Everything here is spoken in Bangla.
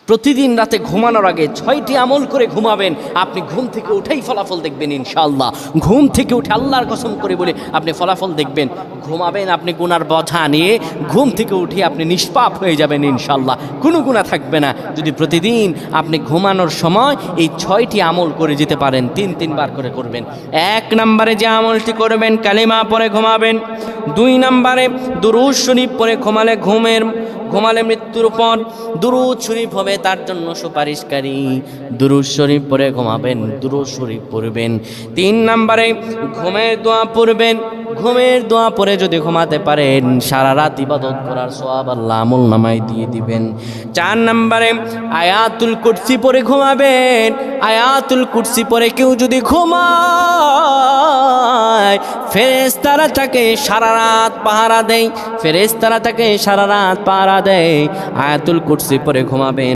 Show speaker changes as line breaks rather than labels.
প্রতিদিন রাতে ঘুমানোর আগে 6টি আমল করে ঘুমাবেন। আপনি ঘুম থেকে উঠেই ফলাফল দেখবেন ইনশাআল্লাহ। ঘুম থেকে উঠে আল্লাহর কসম করে বলে আপনি ফলাফল দেখবেন। ঘুমাবেন আপনি গুনার বোঝা নিয়ে, ঘুম থেকে উঠে আপনি নিষ্পাপ হয়ে যাবেন ইনশাআল্লাহ, কোনো গুনাহ থাকবে না। যদি প্রতিদিন আপনি ঘুমানোর সময় এই 6টি আমল করে যেতে পারেন, 3বার করে করবেন। 1 নম্বরে যে আমলটি করবেন, কালিমা পড়ে ঘুমাবেন। 2 নম্বরে দুরূদ শরীফ পড়ে ঘুমালে মৃত্যুর পর দুরূদ শরীফ হবে তার জন্য সুপারিশকারী। দুরূদ শরীফ পড়ে ঘুমাবেন, দুরূদ শরীফ পড়বেন। 3 নম্বরে ঘুমের দোয়া পড়বেন। ঘুমের দোয়া পড়ে যদি ঘুমাতে পারেন, সারা রাত ইবাদত করার সওয়াব আল্লাহ আমল নামায় দিয়ে দিবেন। 4 নম্বরে আয়াতুল কুরসি পড়ে ঘুমাবেন। আয়াতুল কুরসি পড়ে কেউ যদি ঘুমায়, ফেরেশতারা তাকে সারা রাত পাহারা দেয়। ফেরেশতারা তাকে সারা রাত পাহারা দেয়। আয়াতুল কুরসি পড়ে ঘুমাবেন।